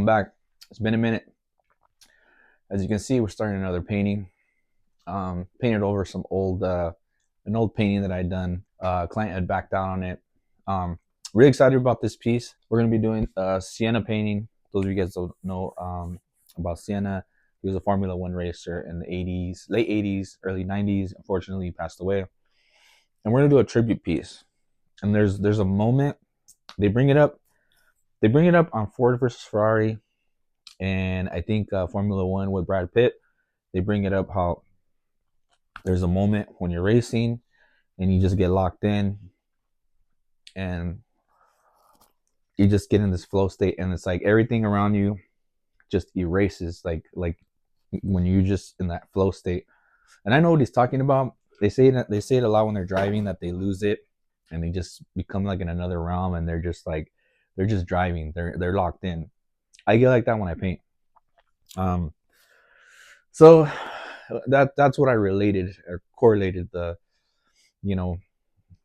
welcome back. It's been a minute. As you can see, we're starting another painting. Painted over some old an old painting that I'd done. Client had backed out on it. Really excited about this piece. We're going to be doing Senna painting. Those of you guys don't know about Senna, he was a Formula One racer in the 80s, late 80s, early 90s. Unfortunately, he passed away. And we're going to do a tribute piece. And there's a moment they bring it up. They bring it up on Ford versus Ferrari, and I think Formula One with Brad Pitt. They bring it up how there's a moment when you're racing and you just get locked in and you just get in this flow state, and it's like everything around you just erases, like when you're just in that flow state. And I know what he's talking about. They say it a lot when they're driving, that they lose it and they just become like in another realm, and they're just driving. They're locked in. I get like that when I paint. So that's what I related or correlated the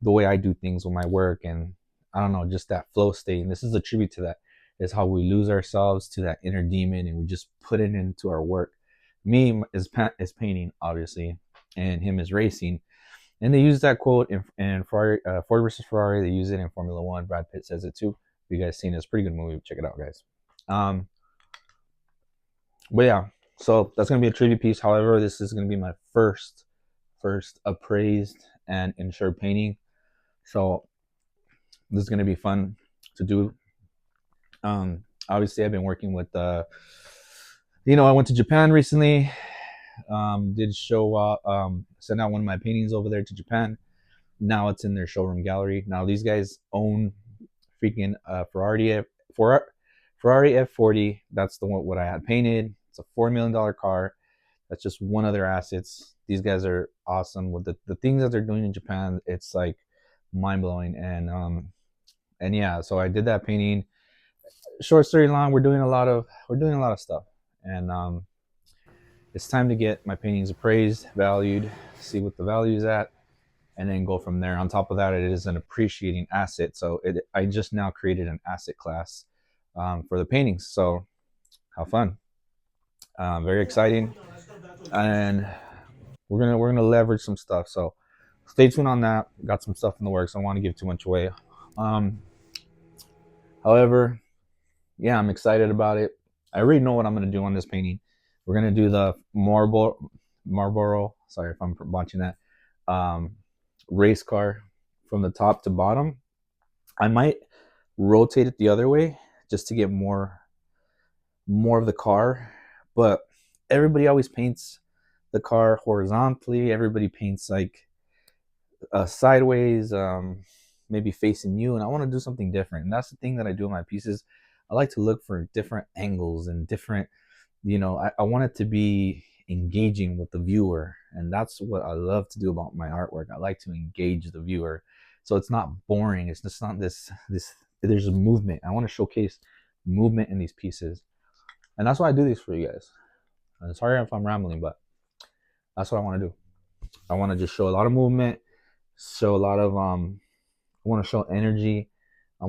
way I do things with my work, and I don't know, just that flow state. And this is a tribute to that. Is how we lose ourselves to that inner demon and we just put it into our work. Me is painting, obviously, and him is racing. And they use that quote in Ferrari, Ford versus Ferrari. They use it in Formula One. Brad Pitt says it too. If you guys seen it, it's a pretty good movie. Check it out, guys. But yeah, so that's gonna be a tribute piece. However, this is gonna be my first appraised and insured painting. So this is gonna be fun to do. Obviously, I've been working with I went to Japan recently. Did show sent out one of my paintings over there to Japan. Now it's in their showroom gallery. Now these guys own freaking Ferrari F40. That's the one what I had painted. It's a $4 million car. That's just one of their assets. These guys are awesome with the things that they're doing in Japan. It's like mind blowing. And yeah, so I did that painting. Short story long, we're doing a lot of stuff, and it's time to get my paintings appraised, valued, see what the value is at, and then go from there. On top of that, it is an appreciating asset. So I just now created an asset class for the paintings. So how fun. Very exciting. And we're gonna leverage some stuff. So stay tuned on that. Got some stuff in the works. I don't want to give too much away. However, yeah, I'm excited about it. I already know what I'm gonna do on this painting. We're gonna do the Marlboro. Sorry if I'm botching that. Race car from the top to bottom. I might rotate it the other way just to get more of the car, but everybody always paints the car horizontally. Everybody paints like sideways, maybe facing you, and I want to do something different. And that's the thing that I do in my pieces. I like to look for different angles and different, I want it to be engaging with the viewer, and that's what I love to do about my artwork. I like to engage the viewer, so it's not boring. It's just not this there's a movement. I want to showcase movement in these pieces, and that's why I do these for you guys. And sorry if I'm rambling, but that's what I want to do. I want to just show a lot of movement, show a lot of I want to show energy. I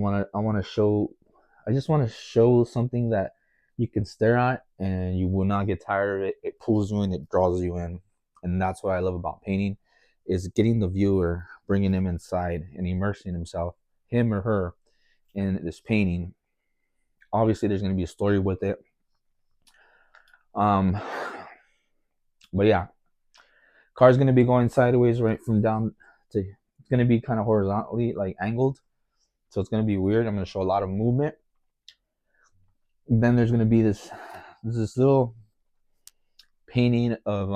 just want to show something that you can stare at and you will not get tired of it. It pulls you in, it draws you in. And that's what I love about painting, is getting the viewer, bringing him inside and immersing him or her, in this painting. Obviously, there's going to be a story with it. But yeah, car's going to be going sideways right from down to, it's going to be kind of horizontally, like angled. So it's going to be weird. I'm going to show a lot of movement. Then there's going to be this little painting of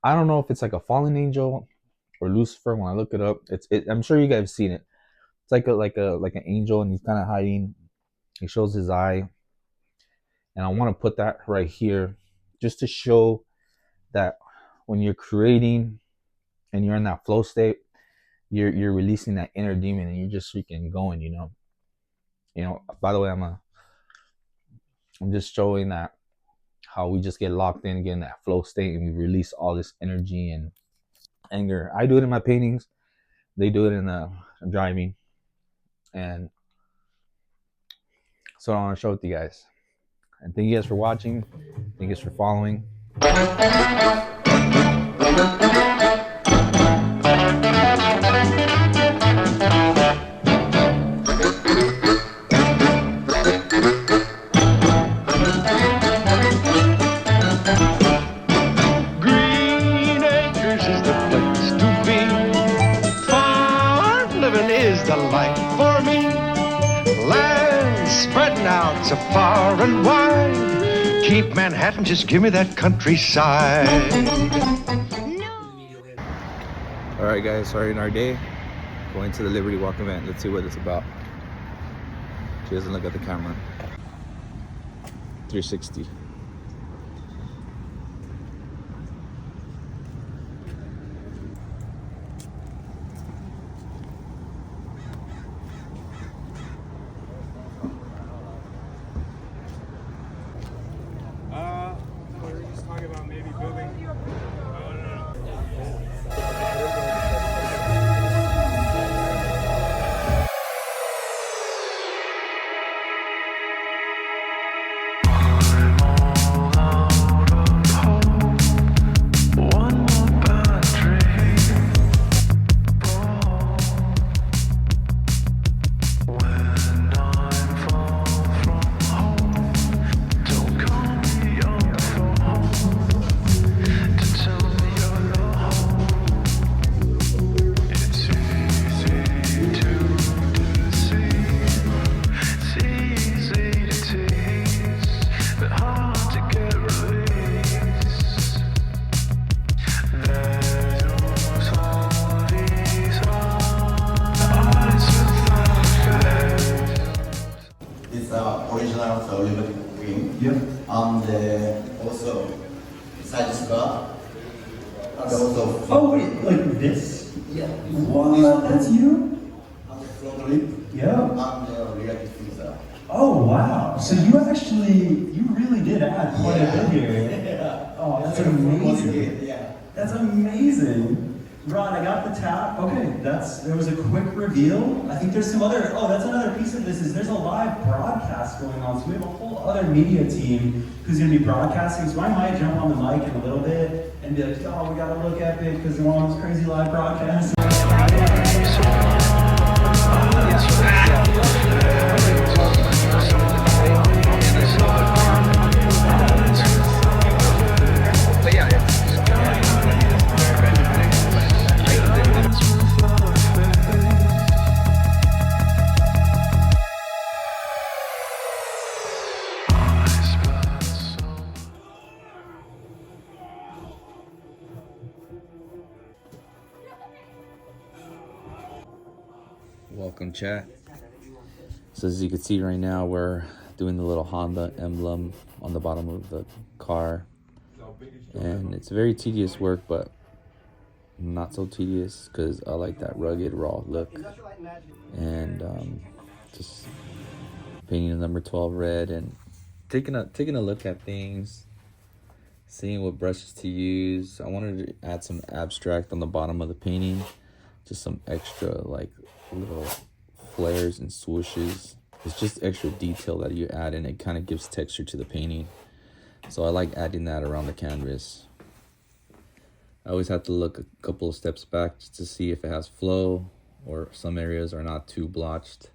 I don't know if it's like a fallen angel or Lucifer. When I look it up, I'm sure you guys have seen it. It's like an angel, and he's kind of hiding. He shows his eye, and I want to put that right here just to show that when you're creating and you're in that flow state, you're releasing that inner demon, and you're just freaking going. By the way, I'm just showing that how we just get locked in, get in that flow state, and we release all this energy and anger. I do it in my paintings. They do it in the driving. And That's what I want to show with you guys. And thank you guys for watching. Thank you guys for following. The life for me, land spreading out so far and wide. Keep Manhattan, just give me that countryside. All right, guys, starting our day, going to the Liberty Walk event. Let's see what it's about. She doesn't look at the camera. 360. We're just talking about maybe building. Original so Liberty Green. Yep. And also side scar. And also. Oh wait, like this? Yeah. Wow, that's you? And the front lip. Yeah. And the rear diffuser. Oh wow. So you really did add quite a bit here. Yeah. Oh, that's amazing. Yeah. That's amazing. Ron, I got the tap. Okay, there was a quick reveal. I think there's some other, that's another piece of this is there's a live broadcast going on. So we have a whole other media team who's gonna be broadcasting. So I might jump on the mic in a little bit and be like, oh, we gotta look epic because we're on this crazy live broadcast. Welcome, chat. So as you can see right now, we're doing the little Honda emblem on the bottom of the car, and it's very tedious work, but not so tedious because I like that rugged raw look. And just painting the number 12 red and taking a look at things, seeing what brushes to use. I wanted to add some abstract on the bottom of the painting, just some extra like little flares and swooshes. It's just extra detail that you add, and it kind of gives texture to the painting. So I like adding that around the canvas. I always have to look a couple of steps back just to see if it has flow or some areas are not too blotched,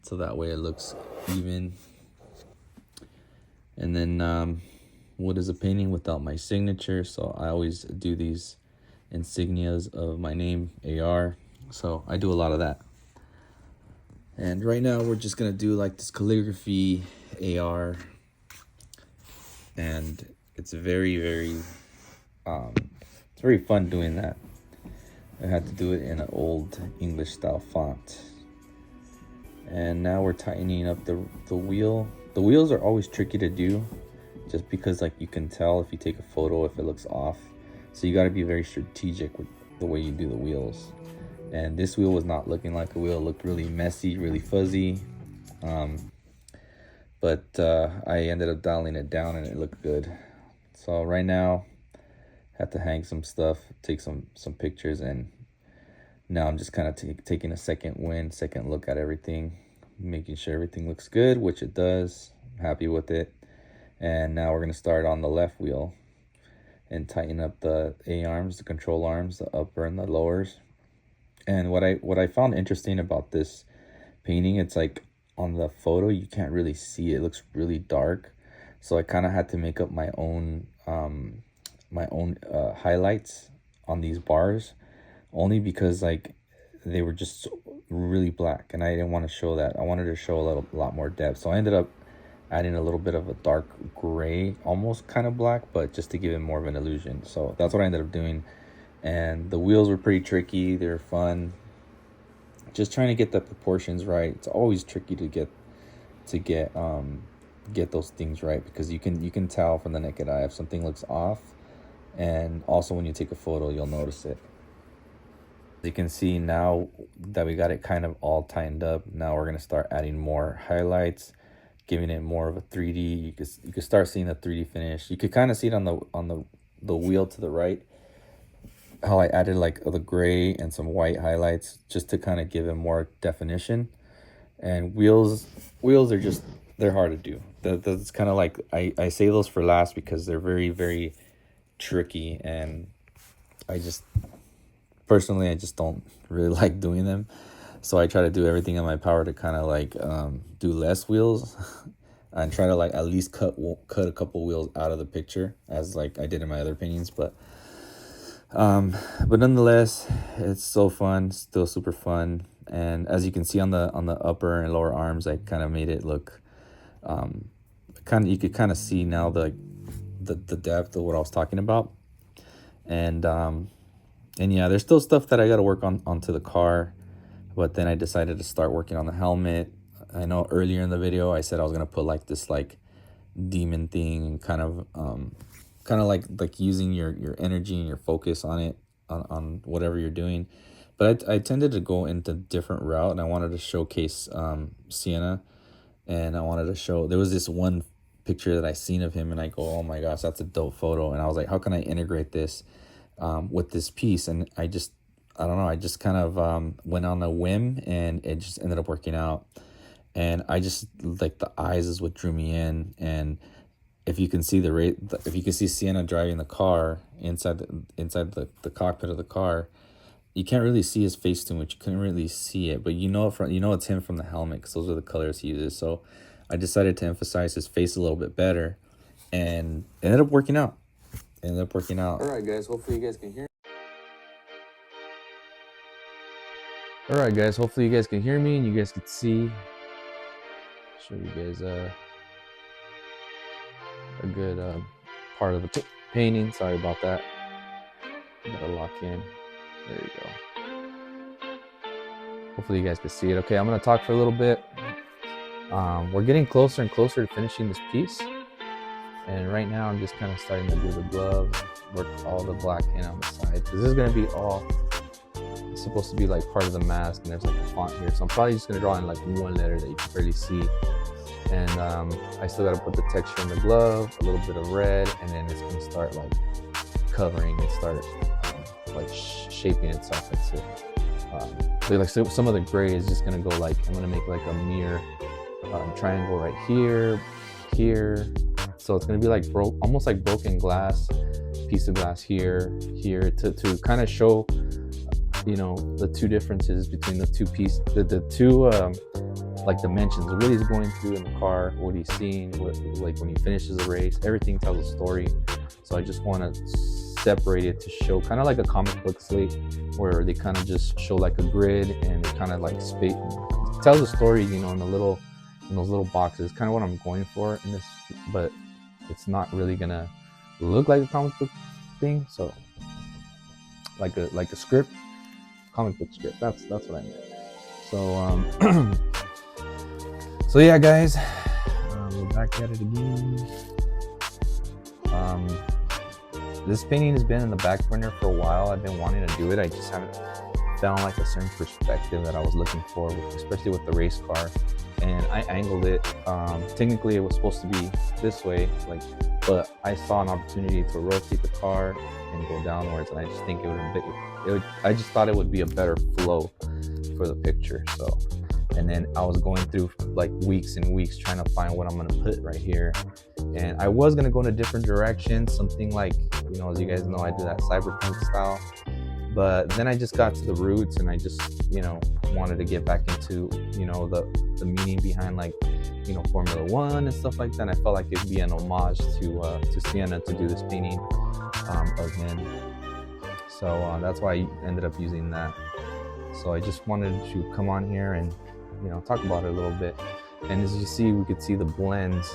so that way it looks even. And then what is a painting without my signature? So I always do these insignias of my name, AR. So I do a lot of that. And right now we're just gonna do like this calligraphy AR, and it's very it's very fun doing that. I had to do it in an old English style font. And now we're tightening up the wheel. The wheels are always tricky to do, just because like you can tell if you take a photo if it looks off. So you got to be very strategic with the way you do the wheels. And this wheel was not looking like a wheel. It looked really messy, really fuzzy. But I ended up dialing it down and it looked good. So right now, I have to hang some stuff, take some pictures, and now I'm just kind of taking a second look at everything making sure everything looks good, which it does. I'm happy with it. And now we're going to start on the left wheel and tighten up the A-arms, the control arms, the upper and the lowers. And what I found interesting about this painting, it's like on the photo you can't really see it. It looks really dark. So I kind of had to make up my own highlights on these bars, only because like they were just really black and I didn't want to show that. I wanted to show a lot more depth. So I ended up adding a little bit of a dark gray, almost kind of black, but just to give it more of an illusion. So that's what I ended up doing. And the wheels were pretty tricky. They're fun. Just trying to get the proportions right. It's always tricky to get those things right, because you can tell from the naked eye if something looks off, and also when you take a photo you'll notice it. You can see now that we got it kind of all tightened up. Now we're going to start adding more highlights, giving it more of a 3D. You could start seeing the 3D finish. You could kind of see it on the wheel to the right, how I added like the gray and some white highlights just to kind of give it more definition. And wheels are just, they're hard to do. That's kind of like, I save those for last because they're very, very tricky, and I just don't really like doing them. So I try to do everything in my power to kind of like do less wheels and try to like at least cut a couple wheels out of the picture, as like I did in my other paintings. But nonetheless, it's so fun, still super fun. And as you can see on the upper and lower arms, I kind of made it look you could kind of see now the depth of what I was talking about. And yeah, there's still stuff that I got to work onto the car, but then I decided to start working on the helmet. I know earlier in the video I said I was gonna put like this like demon thing, and kind of like using your energy and your focus on it, on whatever you're doing. But I tended to go into a different route, and I wanted to showcase Senna, and I wanted to show, there was this one picture that I seen of him and I go, oh my gosh, that's a dope photo. And I was like, how can I integrate this with this piece? And I don't know, I just kind of went on a whim, and it just ended up working out. And I just like, the eyes is what drew me in. And if you can see if you can see Senna driving the car inside the cockpit of the car, you can't really see his face too much. You couldn't really see it, but you know it's him from the helmet, because those are the colors he uses. So I decided to emphasize his face a little bit better, and it ended up working out. All right, guys. Hopefully you guys can hear. All right, guys. Hopefully you guys can hear me and you guys can see. Show you guys a good part of the painting. Sorry about that. Gotta lock in. There you go. Hopefully you guys can see it. Okay, I'm gonna talk for a little bit. We're getting closer and closer to finishing this piece, and right now I'm just kind of starting to do the glove, work all the black in on the side, because this is gonna be all, it's supposed to be like part of the mask, and there's like a font here, so I'm probably just gonna draw in like one letter that you can barely see. And I still gotta put the texture in the glove, a little bit of red, and then it's gonna start like covering and start like shaping itself into like some of the gray is just gonna go like, I'm gonna make like a mirror triangle right here. So it's gonna be like almost like broken glass, piece of glass here to kind of show, you know, the two differences between the two pieces, the two like dimensions, what he's going through in the car, what he's seeing, like when he finishes the race, everything tells a story. So I just want to separate it to show kind of like a comic book slate, where they kind of just show like a grid, and it kind of like tells a story, you know, in those little boxes. Kind of what I'm going for in this, but it's not really gonna look like a comic book thing. So like a script, comic book script. That's what I meant. So so yeah, guys, we're back at it again. This painting has been in the back burner for a while. I've been wanting to do it. I just haven't found like a certain perspective that I was looking for, especially with the race car. And I angled it. Technically, it was supposed to be this way, but I saw an opportunity to rotate the car and go downwards, and I just think I just thought it would be a better flow for the picture. So And then I was going through like weeks and weeks trying to find what I'm gonna put right here. And I was gonna go in a different direction, something like, you know, as you guys know, I do that cyberpunk style. But then I just got to the roots, and I just, you know, wanted to get back into, you know, the meaning behind, like, you know, Formula One and stuff like that. And I felt like it'd be an homage to Senna to do this painting of him. So that's why I ended up using that. So I just wanted to come on here and, you know, talk about it a little bit. And as you see, we could see the blends,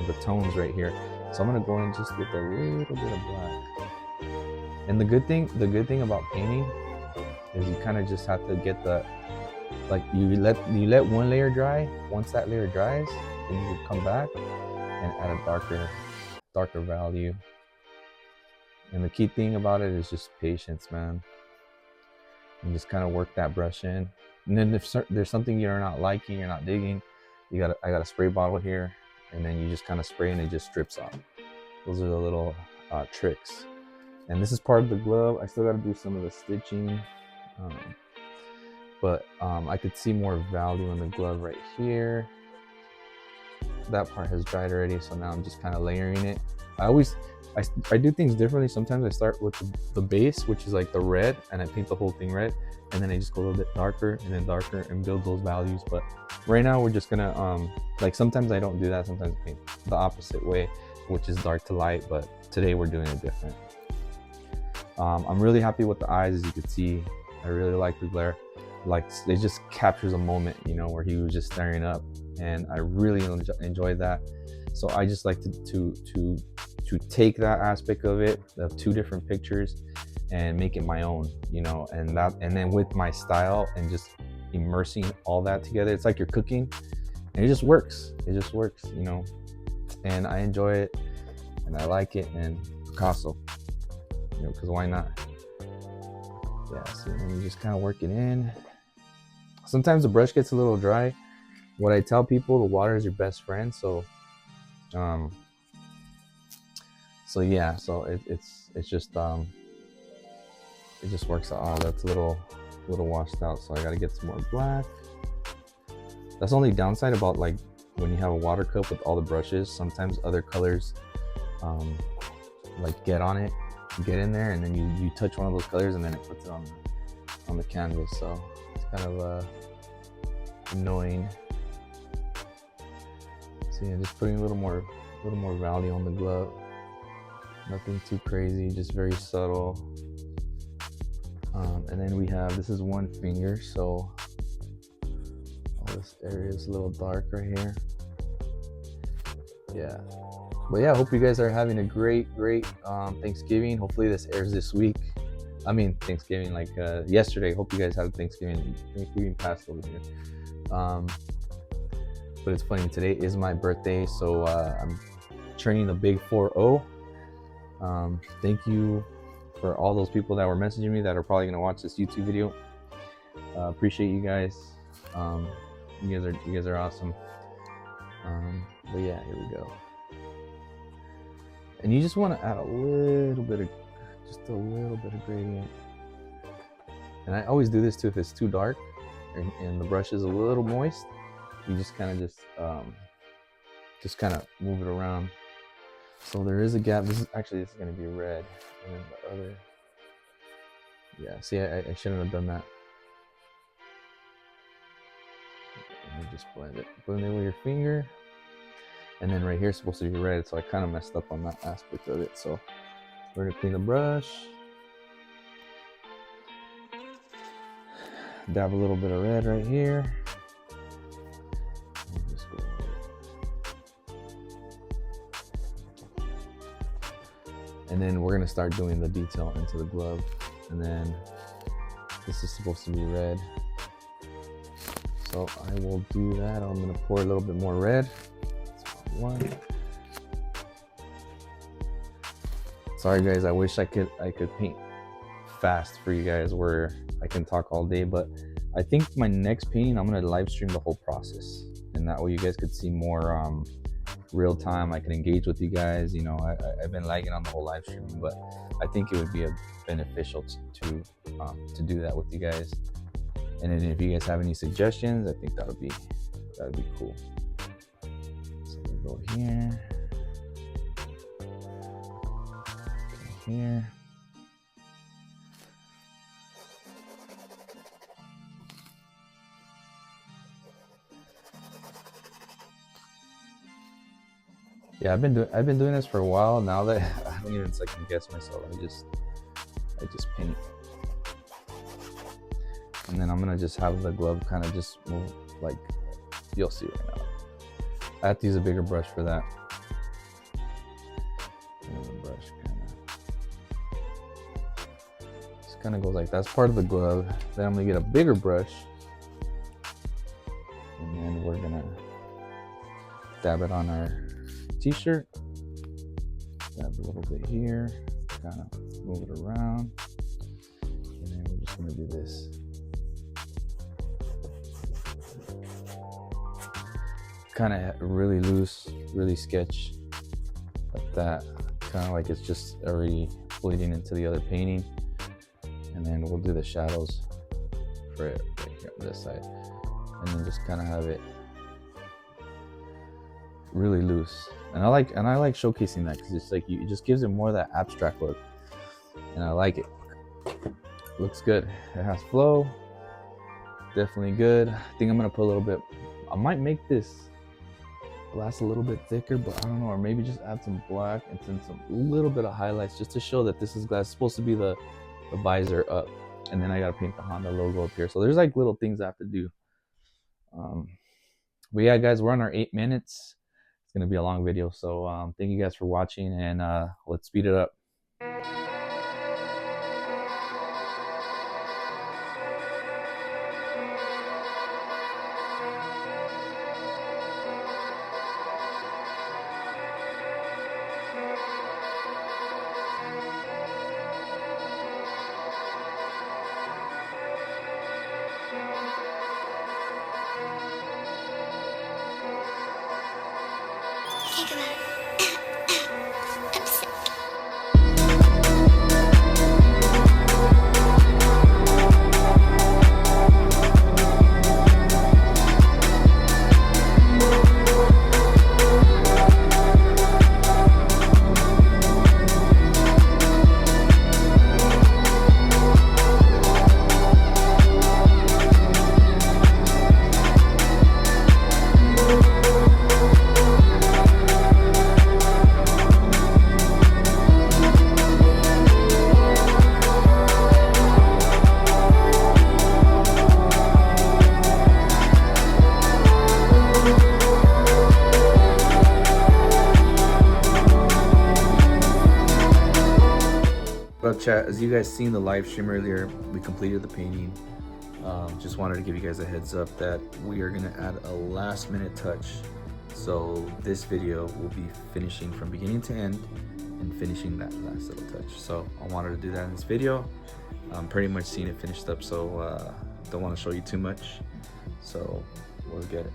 the tones right here. So I'm gonna go in just with a little bit of black. And the good thing about painting is you kind of just have to get the, like, you let one layer dry. Once that layer dries, then you can come back and add a darker value. And the key thing about it is just patience, man. And just kind of work that brush in. And then if there's something you're not liking, you're not digging, I got a spray bottle here, and then you just kind of spray and it just strips off. Those are the little tricks. And this is part of the glove. I still got to do some of the stitching, but I could see more value in the glove right here. That part has dried already, so now I'm just kind of layering it. I do things differently. Sometimes I start with the base, which is like the red, and I paint the whole thing red, and then I just go a little bit darker and then darker and build those values. But right now we're just gonna like, sometimes I don't do that. Sometimes I paint the opposite way, which is dark to light, but today we're doing it different. I'm really happy with the eyes. As you can see, I really like the glare. Like, it just captures a moment, you know, where he was just staring up, and I really enjoyed that. So I just like to take that aspect of it, of two different pictures, and make it my own, you know, and then with my style and just immersing all that together. It's like you're cooking, and it just works. It just works, you know, and I enjoy it, and I like it, and Picasso, you know, because why not? Yeah, so then you just kind of work it in. Sometimes the brush gets a little dry. What I tell people, the water is your best friend. So yeah, so it's just it just works out. Oh, that's a little washed out, so I got to get some more black. That's the only downside about, like, when you have a water cup with all the brushes, sometimes other colors like get in there, and then you touch one of those colors, and then it puts it on the canvas. So it's kind of annoying. So yeah, just putting a little more value on the glove. Nothing too crazy, just very subtle. And then we have, this is one finger, so all this area is a little dark right here. Yeah, but yeah, I hope you guys are having a great Thanksgiving. Hopefully this airs this week. I mean, Thanksgiving, like yesterday. Hope you guys had Thanksgiving past over here. But it's funny, today is my birthday, so I'm turning the big 4-0. Thank you for all those people that were messaging me that are probably gonna watch this YouTube video. Appreciate you guys. You guys are awesome. But yeah, here we go. And you just want to add a little bit of gradient. And I always do this too if it's too dark and the brush is a little moist. You just kind of move it around. So there is a gap. This is going to be red, and then the other. Yeah, see, I shouldn't have done that. Let me just blend it with your finger, and then right here is supposed to be red, so I kind of messed up on that aspect of it. So we're gonna clean the brush, dab a little bit of red right here. And then we're gonna start doing the detail into the glove. And then this is supposed to be red. So I will do that. I'm gonna pour a little bit more red. One. Sorry guys, I wish I could paint fast for you guys where I can talk all day, but I think my next painting, I'm gonna live stream the whole process. And that way you guys could see more real time. I can engage with you guys. You know, I've been lagging on the whole live streaming, but I think it would be beneficial to do that with you guys. And then if you guys have any suggestions, I think that'd be cool. So we'll go here, here. Yeah, I've been doing this for a while now. That I don't even second guess myself. I just paint, and then I'm gonna just have the glove kind of just move, like you'll see right now. I have to use a bigger brush for that. And the brush kind of goes like that's part of the glove. Then I'm gonna get a bigger brush, and then we're gonna dab it on our t-shirt. Dab a little bit here, kind of move it around, and then we're just gonna do this. Kind of really loose, really sketch like that, kind of like it's just already bleeding into the other painting. And then we'll do the shadows for it right here on this side, and then just kind of have it really loose. And I like showcasing that because it's like it just gives it more of that abstract look, and I like it. Looks good. It has flow, definitely good. I think I'm gonna put a little bit. I might make this glass a little bit thicker, but I don't know, or maybe just add some black and then some little bit of highlights just to show that this is glass. It's supposed to be the visor up, and then I gotta paint the Honda logo up here. So there's like little things I have to do. But yeah, guys, we're on our 8 minutes. It's gonna be a long video, so thank you guys for watching, and let's speed it up. But chat, as you guys seen the live stream earlier, we completed the painting. Just wanted to give you guys a heads up that we are gonna add a last minute touch. So this video will be finishing from beginning to end and finishing that last little touch. So I wanted to do that in this video. I'm pretty much seeing it finished up, so don't want to show you too much. So we'll get it.